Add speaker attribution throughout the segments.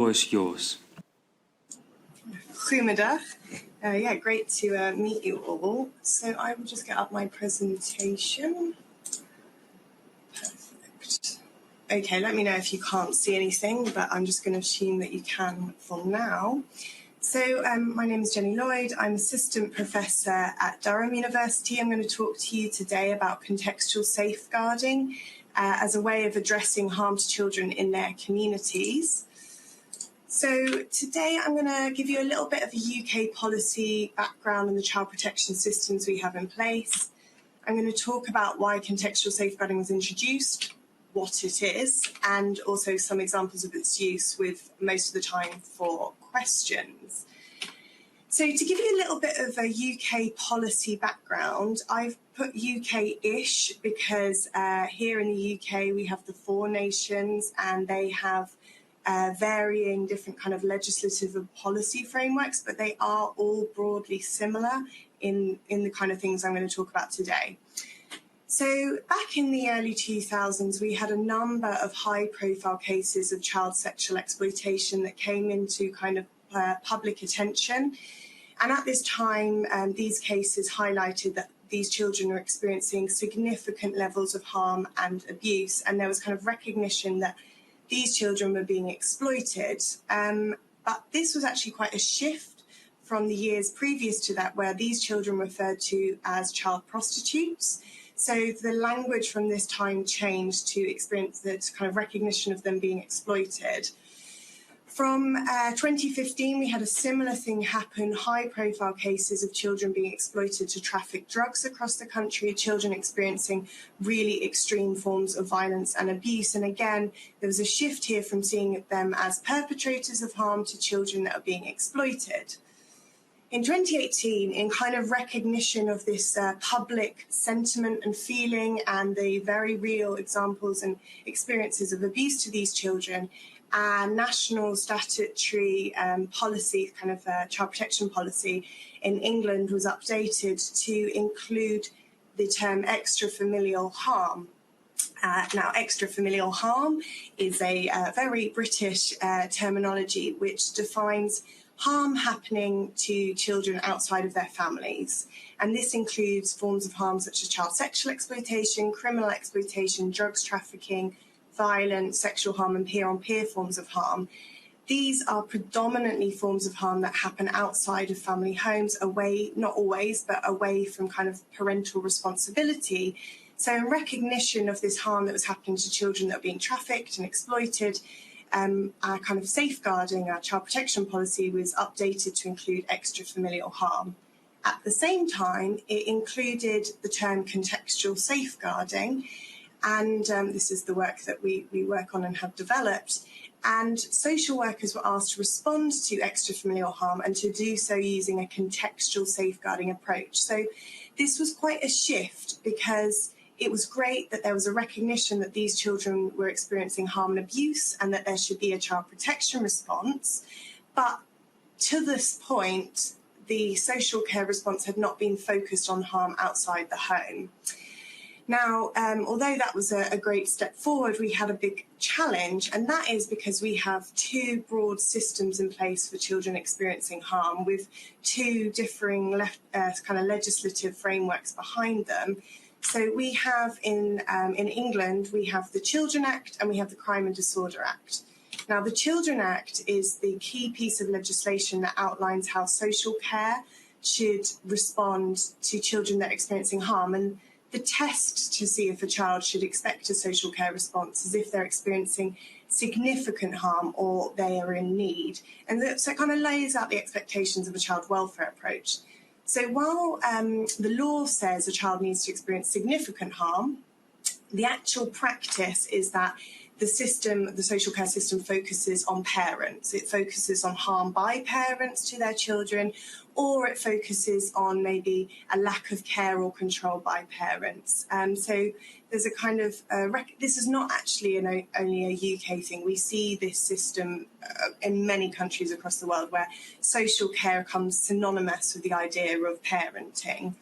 Speaker 1: floor is yours.
Speaker 2: Goedemiddag. Yeah, great to meet you all. So I will just get up my presentation. Perfect. Okay, let me know if you can't see anything, but I'm just going to assume that you can for now. So my name is Jenny Lloyd. I'm assistant professor at Durham University. I'm going to talk to you today about contextual safeguarding as a way of addressing harm to children in their communities. So today I'm going to give you a little bit of a UK policy background on the child protection systems we have in place. I'm going to talk about why contextual safeguarding was introduced, what it is, and also some examples of its use, with most of the time for questions. So to give you a little bit of a UK policy background, I've put UK-ish because here in the UK we have the 4 nations and they have varying different kind of legislative and policy frameworks, but they are all broadly similar in the kind of things I'm going to talk about today. So back in the early 2000s, we had a number of high-profile cases of child sexual exploitation that came into kind of public attention. And at this time, these cases highlighted that these children were experiencing significant levels of harm and abuse, and there was kind of recognition that these children were being exploited. But this was actually quite a shift from the years previous to that, where these children were referred to as child prostitutes. So the language from this time changed to experience that kind of recognition of them being exploited. From 2015, we had a similar thing happen, high-profile cases of children being exploited to traffic drugs across the country, children experiencing really extreme forms of violence and abuse. And again, there was a shift here from seeing them as perpetrators of harm to children that are being exploited. In 2018, in kind of recognition of this public sentiment and feeling and the very real examples and experiences of abuse to these children, national statutory policy, kind of child protection policy in England was updated to include the term extrafamilial harm. Now, extrafamilial harm is a very British terminology which defines harm happening to children outside of their families. And this includes forms of harm such as child sexual exploitation, criminal exploitation, drugs trafficking, violence, sexual harm, and peer-on-peer forms of harm. These are predominantly forms of harm that happen outside of family homes, away, not always, but away from kind of parental responsibility. So in recognition of this harm that was happening to children that are being trafficked and exploited, our kind of safeguarding, our child protection policy was updated to include extrafamilial harm. At the same time, it included the term contextual safeguarding, and this is the work that we work on and have developed. And social workers were asked to respond to extrafamilial harm and to do so using a contextual safeguarding approach. So this was quite a shift because it was great that there was a recognition that these children were experiencing harm and abuse and that there should be a child protection response. But to this point, the social care response had not been focused on harm outside the home. Now, although that was a great step forward, we had a big challenge, and that is because we have 2 broad systems in place for children experiencing harm with 2 differing kind of legislative frameworks behind them. So we have in England, we have the Children Act and we have the Crime and Disorder Act. Now, the Children Act is the key piece of legislation that outlines how social care should respond to children that are experiencing harm. And the test to see if a child should expect a social care response is if they're experiencing significant harm or they are in need. And so it kind of lays out the expectations of a child welfare approach. So while the law says a child needs to experience significant harm, the actual practice is that the social care system focuses on parents. It focuses on harm by parents to their children, or it focuses on maybe a lack of care or control by parents. So there's a kind of, this is not actually only a UK thing. We see this system in many countries across the world where social care comes synonymous with the idea of parenting.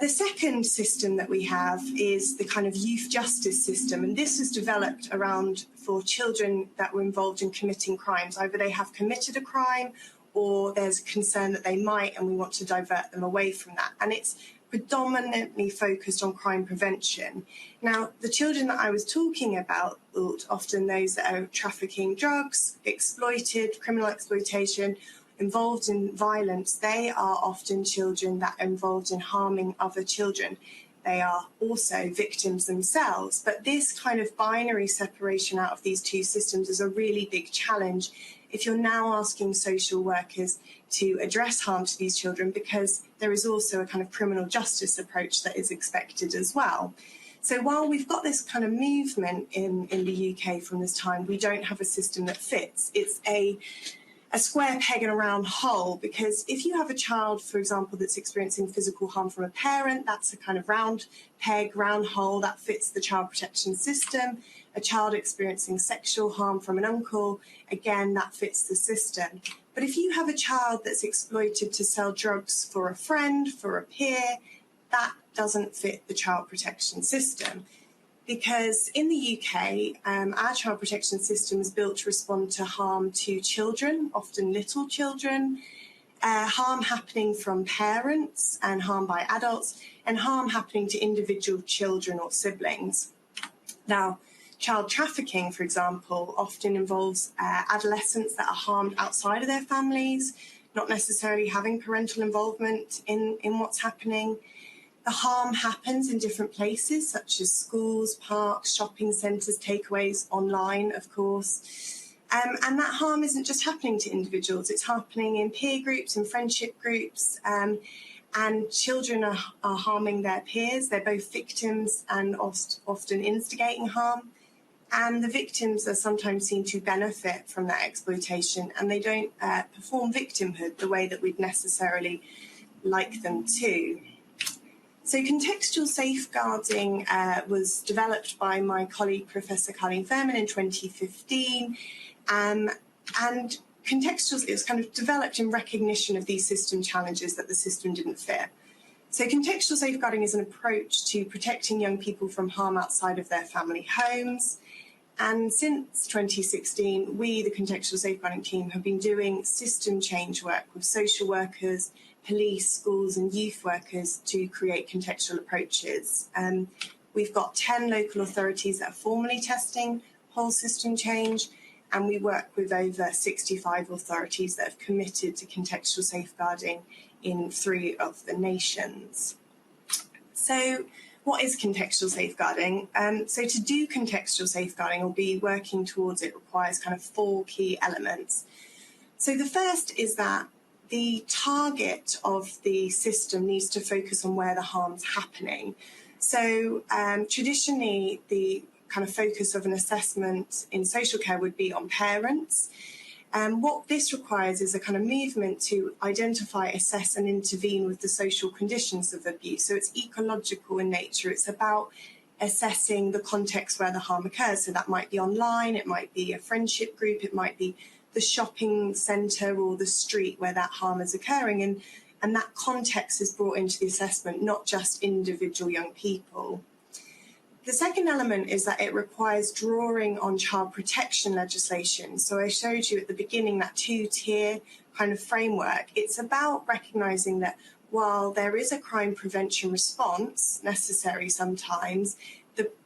Speaker 2: The second system that we have is the kind of youth justice system, and this was developed around for children that were involved in committing crimes. Either they have committed a crime or there's a concern that they might, and we want to divert them away from that. And it's predominantly focused on crime prevention. Now, the children that I was talking about, often those that are trafficking drugs, exploited, criminal exploitation, involved in violence, they are often children that are involved in harming other children. They are also victims themselves. But this kind of binary separation out of these two systems is a really big challenge if you're now asking social workers to address harm to these children, because there is also a kind of criminal justice approach that is expected as well. So while we've got this kind of movement in the UK from this time, we don't have a system that fits. It's a square peg in a round hole, because if you have a child, for example, that's experiencing physical harm from a parent, that's a kind of round peg, round hole that fits the child protection system. A child experiencing sexual harm from an uncle, again, that fits the system. But if you have a child that's exploited to sell drugs for a friend, for a peer, that doesn't fit the child protection system. Because in the UK, our child protection system is built to respond to harm to children, often little children, harm happening from parents and harm by adults, and harm happening to individual children or siblings. Now, child trafficking, for example, often involves adolescents that are harmed outside of their families, not necessarily having parental involvement in what's happening. The harm happens in different places, such as schools, parks, shopping centres, takeaways, online, of course. And that harm isn't just happening to individuals, it's happening in peer groups and friendship groups. And children are harming their peers. They're both victims and often instigating harm. And the victims are sometimes seen to benefit from that exploitation, and they don't perform victimhood the way that we'd necessarily like them to. So contextual safeguarding was developed by my colleague, Professor Colleen Fairman, in 2015. And contextual, it was kind of developed in recognition of these system challenges that the system didn't fit. So contextual safeguarding is an approach to protecting young people from harm outside of their family homes. And since 2016, we, the contextual safeguarding team, have been doing system change work with social workers, police, schools and youth workers to create contextual approaches. We've got 10 local authorities that are formally testing whole system change, and we work with over 65 authorities that have committed to contextual safeguarding in 3 of the nations. So what is contextual safeguarding? So to do contextual safeguarding or be working towards it requires kind of 4 key elements. So the first is that the target of the system needs to focus on where the harm's happening. So traditionally, the kind of focus of an assessment in social care would be on parents. What this requires is a kind of movement to identify, assess and intervene with the social conditions of abuse. So it's ecological in nature. It's about assessing the context where the harm occurs. So that might be online, it might be a friendship group, it might be the shopping centre or the street where that harm is occurring. And that context is brought into the assessment, not just individual young people. The second element is that it requires drawing on child protection legislation. So I showed you at the beginning that 2-tier kind of framework. It's about recognising that while there is a crime prevention response necessary sometimes,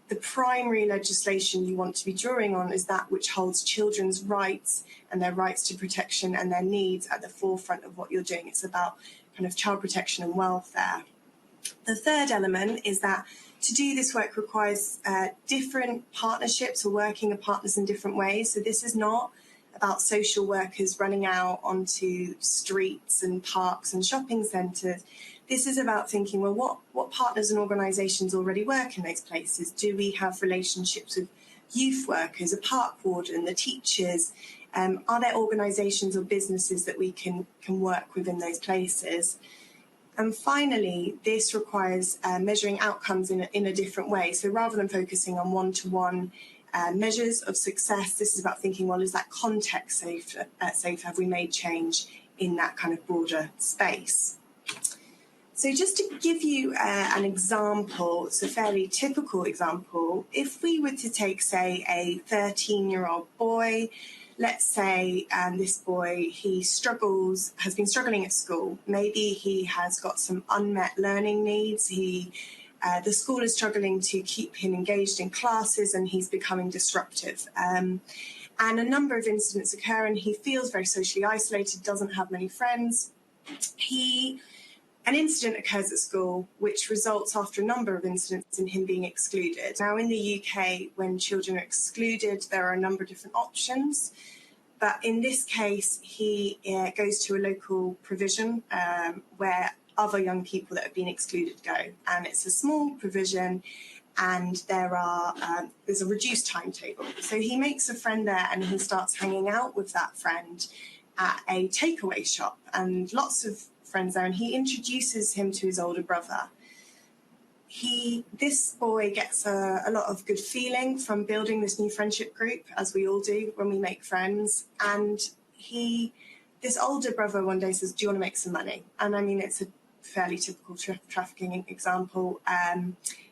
Speaker 2: the primary legislation you want to be drawing on is that which holds children's rights and their rights to protection and their needs at the forefront of what you're doing. It's about kind of child protection and welfare. The third element is that to do this work requires different partnerships or working with partners in different ways. So this is not about social workers running out onto streets and parks and shopping centres. This is about thinking, well, what partners and organisations already work in those places? Do we have relationships with youth workers, a park warden, the teachers? Are there organisations or businesses that we can work with in those places? And finally, this requires measuring outcomes in a different way. So rather than focusing on one-to-one measures of success, this is about thinking, well, is that context safe? Have we made change in that kind of broader space? So just to give you an example, it's a fairly typical example. If we were to take, say, a 13-year-old boy, let's say this boy, has been struggling at school. Maybe he has got some unmet learning needs. The school is struggling to keep him engaged in classes and he's becoming disruptive. And a number of incidents occur and he feels very socially isolated, doesn't have many friends. An incident occurs at school which results after a number of incidents in him being excluded. Now in the UK, when children are excluded, there are a number of different options. But in this case, he goes to a local provision where other young people that have been excluded go. And it's a small provision and there's a reduced timetable. So he makes a friend there and he starts hanging out with that friend at a takeaway shop, and lots of friends there, and he introduces him to his older brother. This boy gets a lot of good feeling from building this new friendship group, as we all do when we make friends. And this older brother one day says, "Do you want to make some money?" And I mean, it's a fairly typical trafficking example.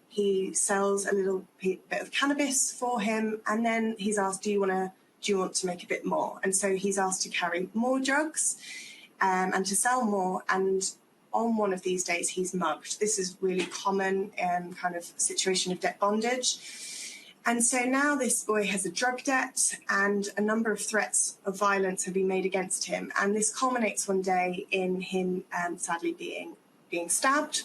Speaker 2: He sells a little bit of cannabis for him, and then he's asked, "Do you want to make a bit more?" And so he's asked to carry more drugs and to sell more. And on one of these days, he's mugged. This is really common kind of situation of debt bondage. And so now this boy has a drug debt and a number of threats of violence have been made against him. And this culminates one day in him sadly being stabbed.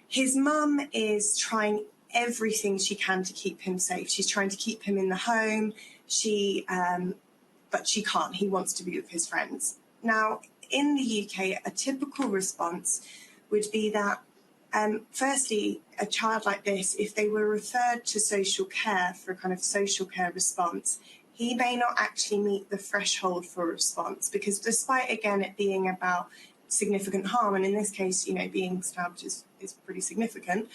Speaker 2: His mum is trying everything she can to keep him safe. She's trying to keep him in the home, but she can't. He wants to be with his friends. Now, in the UK, a typical response would be that, firstly, a child like this, if they were referred to social care for a kind of social care response, he may not actually meet the threshold for a response, because despite, again, it being about significant harm, and in this case, being stabbed is pretty significant,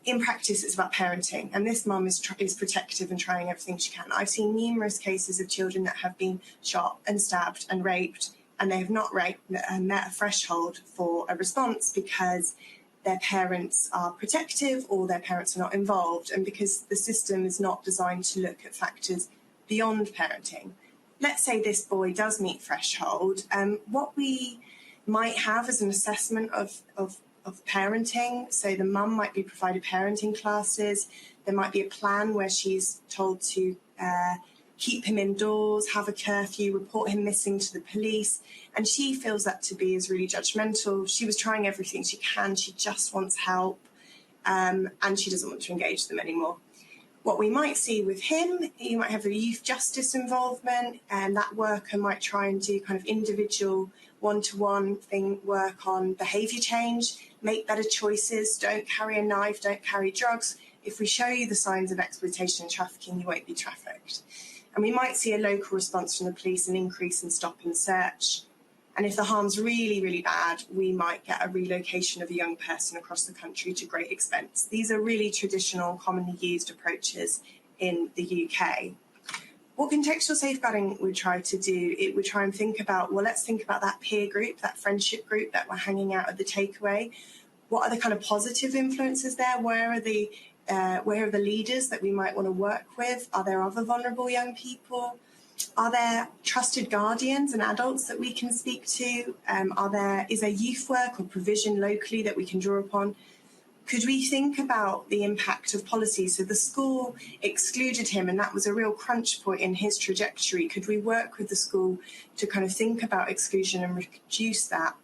Speaker 2: in practice, it's about parenting, and this mum is protective and trying everything she can. I've seen numerous cases of children that have been shot and stabbed and raped, and they have not met a threshold for a response because their parents are protective or their parents are not involved, and because the system is not designed to look at factors beyond parenting. Let's say this boy does meet threshold. What we might have is an assessment of parenting. So the mum might be provided parenting classes. There might be a plan where she's told to keep him indoors, have a curfew, report him missing to the police. And she feels that to be as really judgmental. She was trying everything she can. She just wants help, and she doesn't want to engage them anymore. What we might see with him, you might have a youth justice involvement, and that worker might try and do kind of individual one-to-one work on behaviour change, make better choices, don't carry a knife, don't carry drugs. If we show you the signs of exploitation and trafficking, you won't be trafficked. And we might see a local response from the police, an increase in stop and search. And if the harm's really, really bad, we might get a relocation of a young person across the country to great expense. These are really traditional, commonly used approaches in the UK. What contextual safeguarding would try to do, it would try and think about, well, let's think about that peer group, that friendship group that we're hanging out at the takeaway. What are the kind of positive influences there? Where are the leaders that we might want to work with? Are there other vulnerable young people? Are there trusted guardians and adults that we can speak to? Is there youth work or provision locally that we can draw upon? Could we think about the impact of policy? So the school excluded him, and that was a real crunch point in his trajectory. Could we work with the school to kind of think about exclusion and reduce that?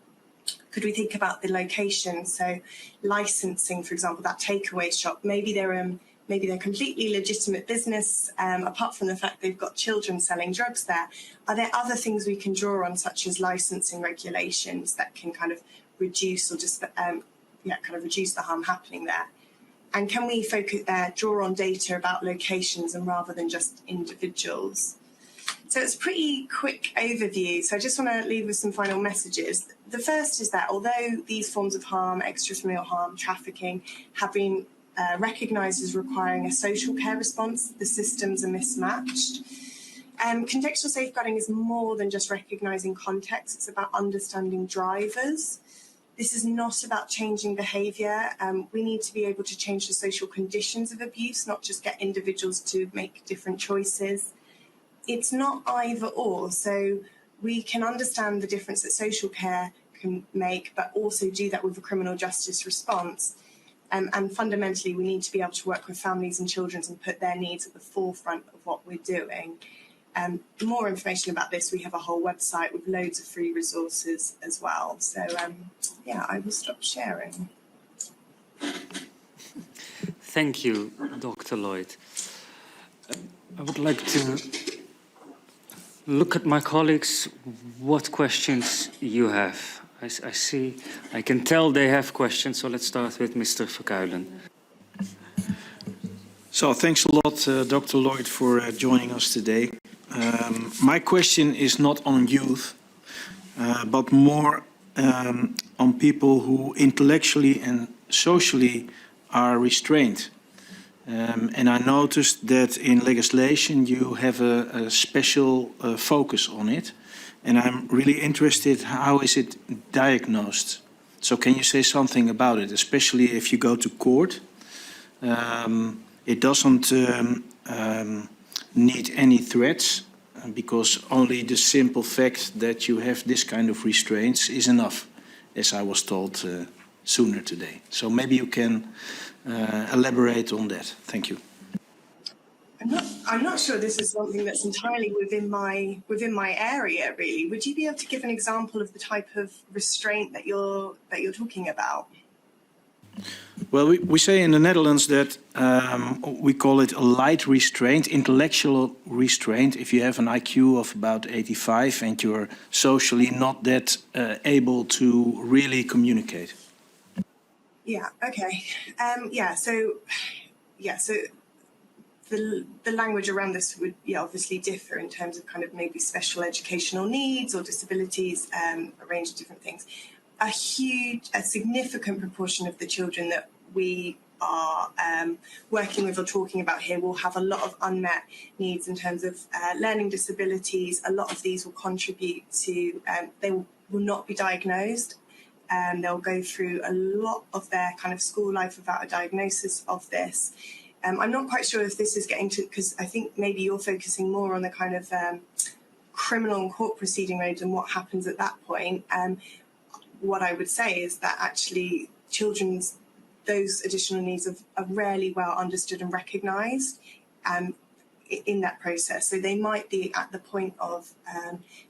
Speaker 2: Could we think about the location? So licensing, for example, that takeaway shop, maybe they're completely legitimate business, apart from the fact they've got children selling drugs there. Are there other things we can draw on, such as licensing regulations that can kind of reduce or just reduce the harm happening there? And can we draw on data about locations and rather than just individuals? So it's a pretty quick overview. So I just want to leave with some final messages. The first is that although these forms of harm, extrafamilial harm, trafficking, have been recognised as requiring a social care response, the systems are mismatched. Contextual safeguarding is more than just recognising context. It's about understanding drivers. This is not about changing behaviour. We need to be able to change the social conditions of abuse, not just get individuals to make different choices. It's not either or. So we can understand the difference that social care can make, but also do that with a criminal justice response. And fundamentally, we need to be able to work with families and children and put their needs at the forefront of what we're doing. For more information about this, we have a whole website with loads of free resources as well. So, yeah, I will stop sharing.
Speaker 1: Thank you, Dr. Lloyd. I would like to look at my colleagues, what questions you have. I see, I can tell they have questions, so let's start with Mr. Verkuilen.
Speaker 3: So thanks a lot, Dr. Lloyd, for joining us today. My question is not on youth, but more on people who intellectually and socially are restrained. And I noticed that in legislation you have a special focus on it. And I'm really interested, how is it diagnosed? So can you say something about it, especially if you go to court? It doesn't need any threats, because only the simple fact that you have this kind of restraints is enough, as I was told sooner today. So maybe you can elaborate on that. Thank you.
Speaker 2: I'm not sure this is something that's entirely within my area, really. Would you be able to give an example of the type of restraint that you're talking about?
Speaker 3: Well, we say in the Netherlands that we call it a light restraint, intellectual restraint, if you have an IQ of about 85 and you're socially not that able to really communicate.
Speaker 2: Yeah, okay. So the language around this would obviously differ in terms of kind of maybe special educational needs or disabilities, a range of different things. A significant proportion of the children that we are working with or talking about here will have a lot of unmet needs in terms of learning disabilities. A lot of these will contribute to, they will not be diagnosed. They'll go through a lot of their kind of school life without a diagnosis of this. I'm not quite sure if this is getting to, because I think maybe you're focusing more on the kind of criminal and court proceeding road and what happens at that point. What I would say is that actually those additional needs are rarely well understood and recognised in that process. So they might be at the point of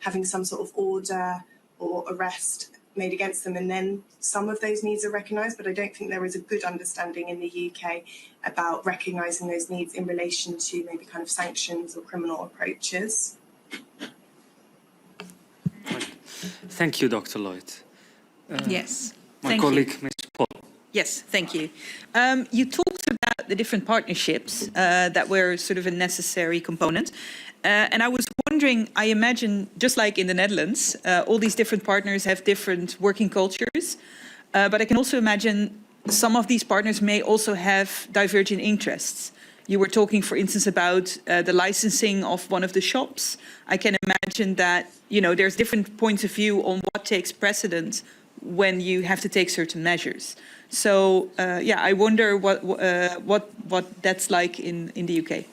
Speaker 2: having some sort of order or arrest made against them, and then some of those needs are recognised, but I don't think there is a good understanding in the UK about recognising those needs in relation to maybe kind of sanctions or criminal approaches.
Speaker 1: Thank you, Dr. Lloyd.
Speaker 4: Yes.
Speaker 1: My colleague, Ms. Paul.
Speaker 4: Yes, thank you. You talked about the different partnerships that were sort of a necessary component. And I was wondering, I imagine, just like in the Netherlands, all these different partners have different working cultures. But I can also imagine some of these partners may also have divergent interests. You were talking, for instance, about the licensing of one of the shops. I can imagine that, there's different points of view on what takes precedence when you have to take certain measures. So, I wonder what that's like in the UK.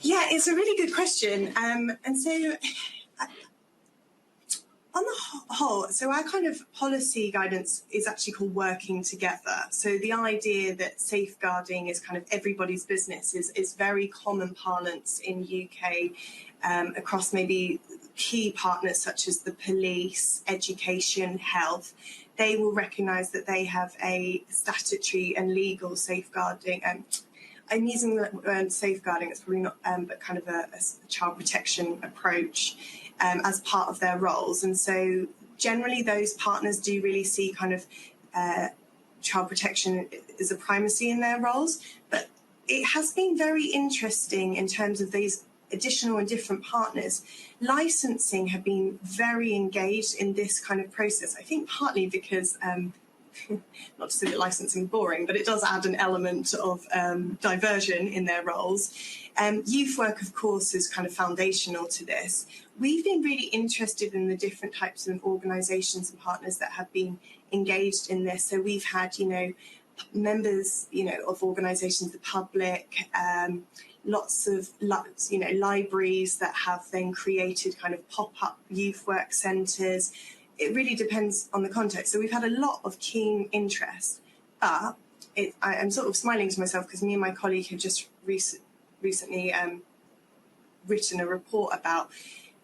Speaker 2: Yeah, it's a really good question. And so on the whole, so our kind of policy guidance is actually called working together. So the idea that safeguarding is kind of everybody's business is very common parlance in UK across maybe key partners such as the police, education, health. They will recognise that they have a statutory and legal safeguarding. I'm using the word safeguarding, it's probably not, but kind of a child protection approach as part of their roles. And so generally those partners do really see kind of child protection as a primacy in their roles. But it has been very interesting in terms of these additional and different partners. Licensing have been very engaged in this kind of process, I think partly because not to say that licensing is boring, but it does add an element of diversion in their roles. Youth work, of course, is kind of foundational to this. We've been really interested in the different types of organisations and partners that have been engaged in this. So we've had, members, of organisations, the public, lots of, libraries that have then created kind of pop-up youth work centres. It really depends on the context. So we've had a lot of keen interest, but I'm sort of smiling to myself because me and my colleague have just recently written a report about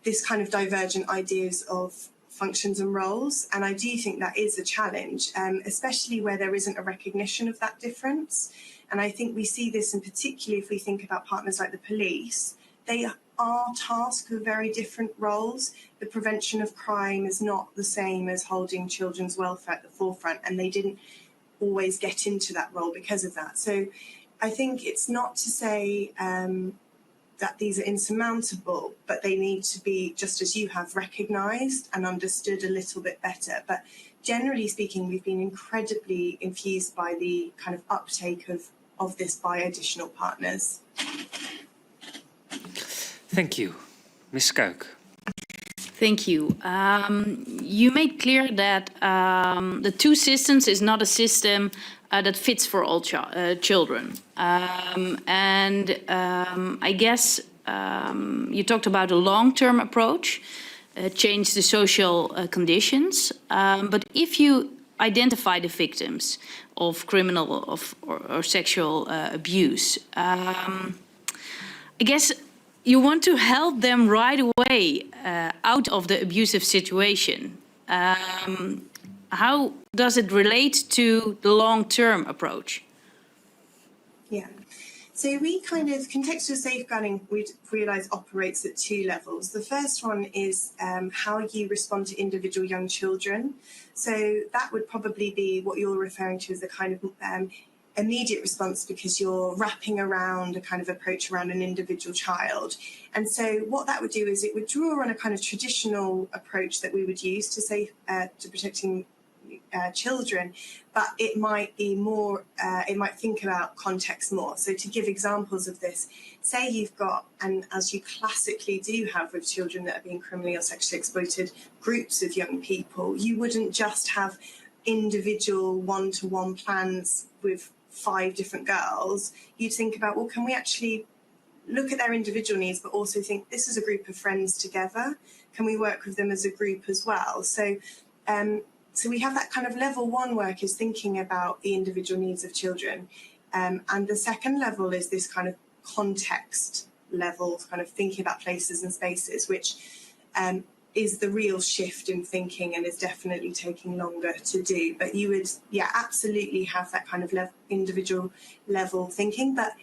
Speaker 2: this kind of divergent ideas of functions and roles. And I do think that is a challenge, especially where there isn't a recognition of that difference. And I think we see this in particular if we think about partners like the police. They are tasked with very different roles. The prevention of crime is not the same as holding children's welfare at the forefront, and they didn't always get into that role because of that. So I think it's not to say that these are insurmountable, but they need to be, just as you have, recognised and understood a little bit better. But generally speaking, we've been incredibly infused by the kind of uptake of this by additional partners.
Speaker 1: Thank you. Ms. Kuik.
Speaker 5: Thank you. You made clear that the two systems is not a system that fits for all children. I guess you talked about a long-term approach, change the social conditions. But if you identify the victims of criminal or sexual abuse, I guess you want to help them right away out of the abusive situation. How does it relate to the long-term approach?
Speaker 2: Yeah. So we kind of, contextual safeguarding, we realise operates at two levels. The first one is how you respond to individual young children. So that would probably be what you're referring to as the kind of immediate response, because you're wrapping around a kind of approach around an individual child. And so what that would do is it would draw on a kind of traditional approach that we would use to protecting children, but it might be more, it might think about context more. So to give examples of this, say you've got, and as you classically do have with children that are being criminally or sexually exploited, groups of young people, you wouldn't just have individual one-to-one plans with 5 different girls. You'd think about, well, can we actually look at their individual needs, but also think this is a group of friends together? Can we work with them as a group as well? So we have that kind of level 1 work is thinking about the individual needs of children. And the second level is this kind of context level, kind of thinking about places and spaces, which is the real shift in thinking and is definitely taking longer to do. But you would, absolutely have that kind of individual level thinking. But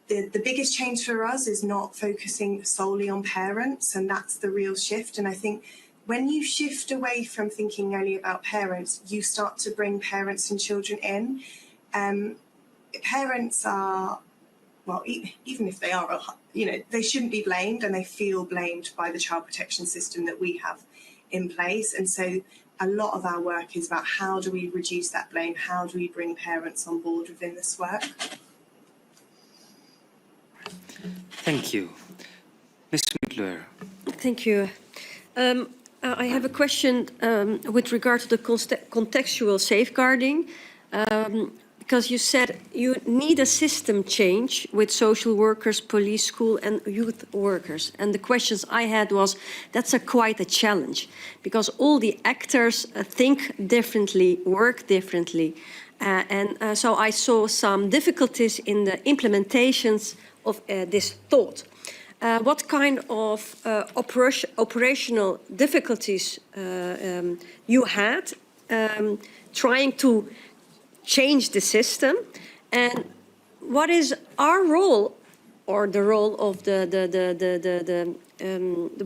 Speaker 2: the biggest change for us is not focusing solely on parents, and that's the real shift. And I think when you shift away from thinking only about parents, you start to bring parents and children in. Parents are, well, even if they are, they shouldn't be blamed, and they feel blamed by the child protection system that we have in place. And so a lot of our work is about how do we reduce that blame? How do we bring parents on board within this work?
Speaker 1: Thank you. Ms. Middler.
Speaker 6: Thank you. I have a question with regard to the contextual safeguarding, because you said you need a system change with social workers, police, school and youth workers. And the questions I had was, that's quite a challenge, because all the actors think differently, work differently. So I saw some difficulties in the implementations of this thought. What kind of operational difficulties you had trying to change the system, and what is our role, or the role of the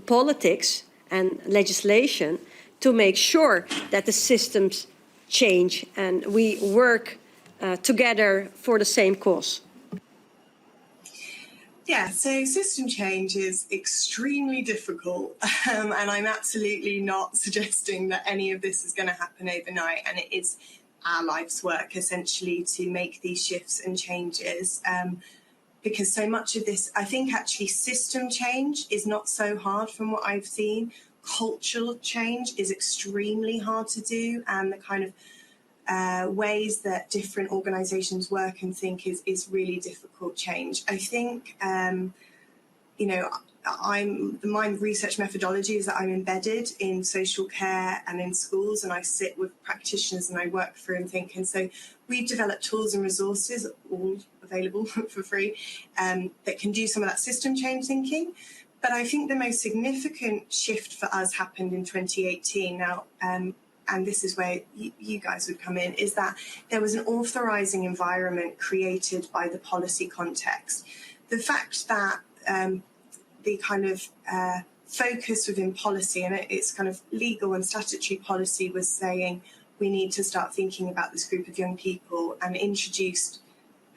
Speaker 6: politics and legislation to make sure that the systems change and we work together for the same cause?
Speaker 2: Yeah, so system change is extremely difficult, and I'm absolutely not suggesting that any of this is going to happen overnight, and it is our life's work essentially to make these shifts and changes. Because so much of this, I think actually system change is not so hard from what I've seen. Cultural change is extremely hard to do, and the kind of ways that different organisations work and think is really difficult change. I think, my research methodology is that I'm embedded in social care and in schools, and I sit with practitioners and I work through and think. And so we've developed tools and resources, all available for free, that can do some of that system change thinking. But I think the most significant shift for us happened in 2018. Now, and this is where you guys would come in, is that there was an authorising environment created by the policy context. The fact that the kind of focus within policy, and it's kind of legal and statutory policy, was saying we need to start thinking about this group of young people, and introduced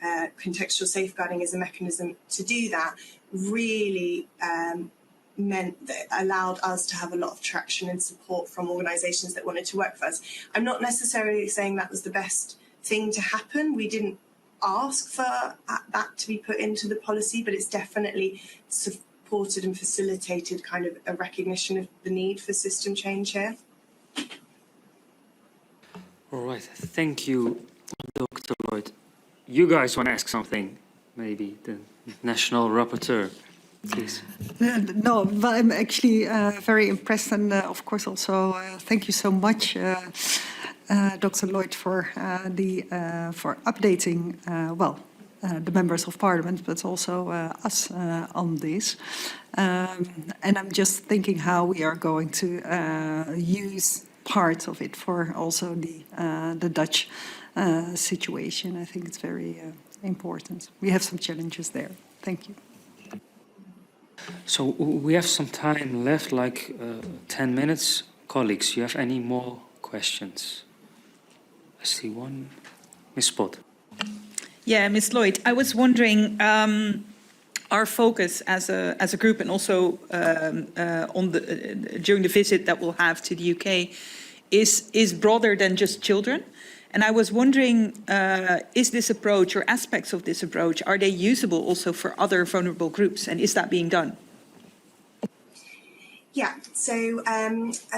Speaker 2: contextual safeguarding as a mechanism to do that, really meant that allowed us to have a lot of traction and support from organisations that wanted to work for us. I'm not necessarily saying that was the best thing to happen. We didn't ask for that to be put into the policy, but it's definitely supported and facilitated kind of a recognition of the need for system change here.
Speaker 1: All right, thank you, Dr. Lloyd. You guys want to ask something? Maybe the national rapporteur, please.
Speaker 7: No, but I'm actually very impressed, and of course also thank you so much, Dr. Lloyd, for for updating the members of Parliament, but also us on this. And I'm just thinking how we are going to use part of it for also the Dutch situation. I think it's very important. We have some challenges there. Thank you.
Speaker 1: So we have some time left, like 10 minutes. Colleagues, you have any more questions? I see one. Ms. Spot.
Speaker 4: Yeah, Ms. Lloyd, I was wondering, our focus as a group, and also on during the visit that we'll have to the UK, is broader than just children. And I was wondering, is this approach, or aspects of this approach, are they usable also for other vulnerable groups, and is that being done?
Speaker 2: Yeah, so I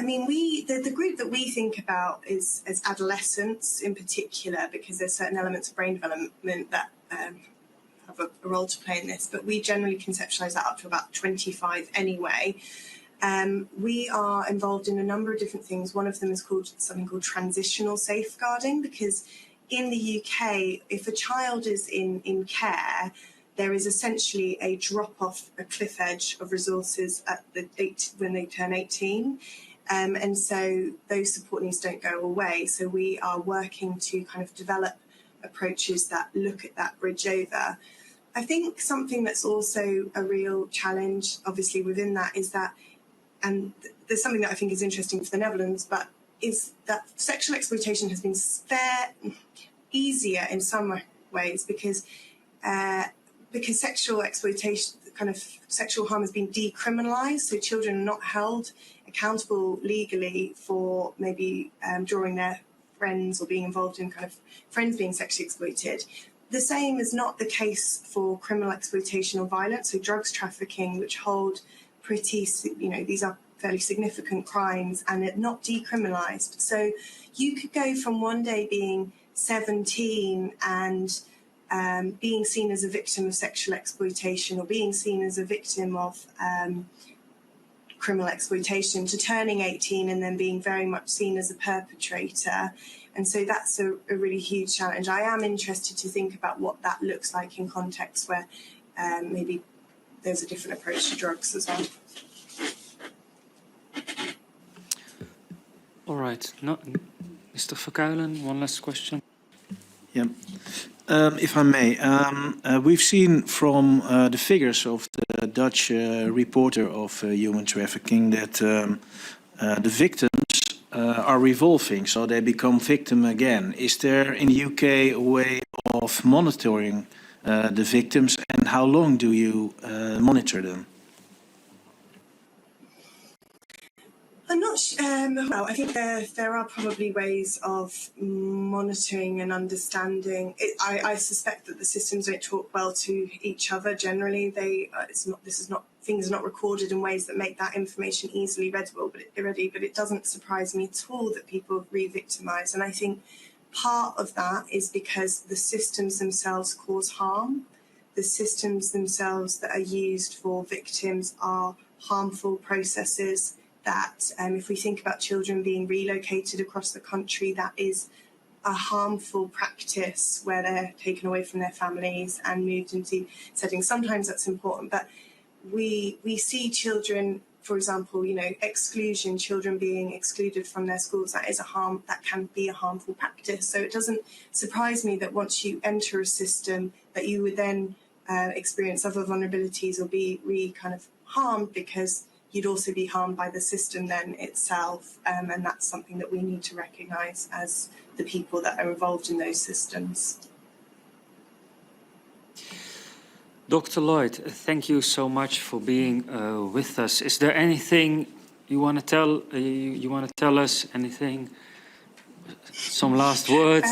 Speaker 2: mean, the group that we think about is as adolescents in particular, because there's certain elements of brain development that have a role to play in this, but we generally conceptualise that up to about 25 anyway. We are involved in a number of different things. One of them is something called transitional safeguarding, because in the UK, if a child is in care, there is essentially a drop-off, a cliff edge of resources at when they turn 18. And so those support needs don't go away. So we are working to kind of develop approaches that look at that bridge over. I think something that's also a real challenge, obviously, within that is that, and there's something that I think is interesting for the Netherlands, but is that sexual exploitation has been easier in some ways because sexual exploitation, kind of sexual harm, has been decriminalised, so children are not held accountable legally for maybe drawing their friends or being involved in kind of friends being sexually exploited. The same is not the case for criminal exploitation or violence, so drugs trafficking, which hold pretty, these are fairly significant crimes, and they're not decriminalised. So you could go from one day being 17 and being seen as a victim of sexual exploitation, or being seen as a victim of criminal exploitation, to turning 18 and then being very much seen as a perpetrator. And so that's a really huge challenge. I am interested to think about what that looks like in contexts where maybe there's a different approach to drugs as well.
Speaker 1: All right. No, Mr. Verkuilen, one last question.
Speaker 3: Yeah. If I may, we've seen from the figures of the Dutch reporter of human trafficking that the victims are revolving, so they become victim again. Is there in the UK a way of monitoring the victims, and how long do you monitor them?
Speaker 2: I'm not. Well, I think there are probably ways of monitoring and understanding. I suspect that the systems don't talk well to each other. Generally, things are not recorded in ways that make that information easily readable. But it doesn't surprise me at all that people re-victimize. And I think part of that is because the systems themselves cause harm. The systems themselves that are used for victims are harmful processes that, if we think about children being relocated across the country, that is a harmful practice where they're taken away from their families and moved into settings. Sometimes that's important, but we see children, for example, exclusion, children being excluded from their schools, that can be a harmful practice. So it doesn't surprise me that once you enter a system that you would then experience other vulnerabilities or be kind of harmed, because you'd also be harmed by the system then itself. And that's something that we need to recognise as the people that are involved in those systems.
Speaker 1: Dr. Lloyd, thank you so much for being with us. Is there anything you want to tell? You want to tell us anything? Some last words?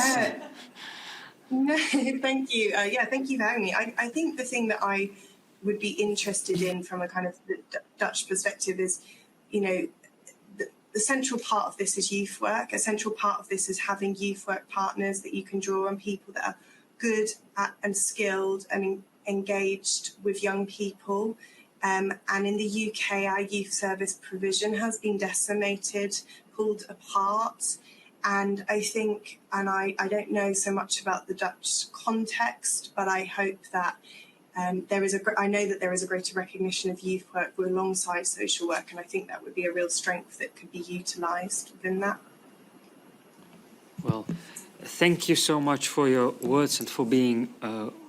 Speaker 2: No, thank you. Thank you for having me. I think the thing that I would be interested in from a kind of the Dutch perspective is, the central part of this is youth work. A central part of this is having youth work partners that you can draw on, people that are good at and skilled and engaged with young people. And in the UK, our youth service provision has been decimated, pulled apart. And I think, and I don't know so much about the Dutch context, but I hope that I know that there is a greater recognition of youth work alongside social work, and I think that would be a real strength that could be utilised within that.
Speaker 1: Well, thank you so much for your words and for being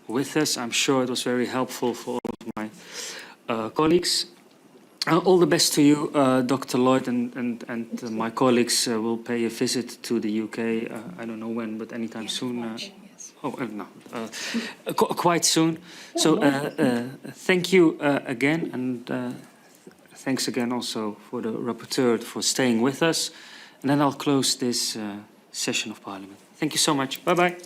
Speaker 1: with us. I'm sure it was very helpful for all of my colleagues. All the best to you, Dr. Lloyd, and my colleagues will pay a visit to the UK. I don't know when, but anytime soon. Quite soon. So thank you again, and thanks again also for the rapporteur for staying with us. And then I'll close this session of Parliament. Thank you so much. Bye-bye.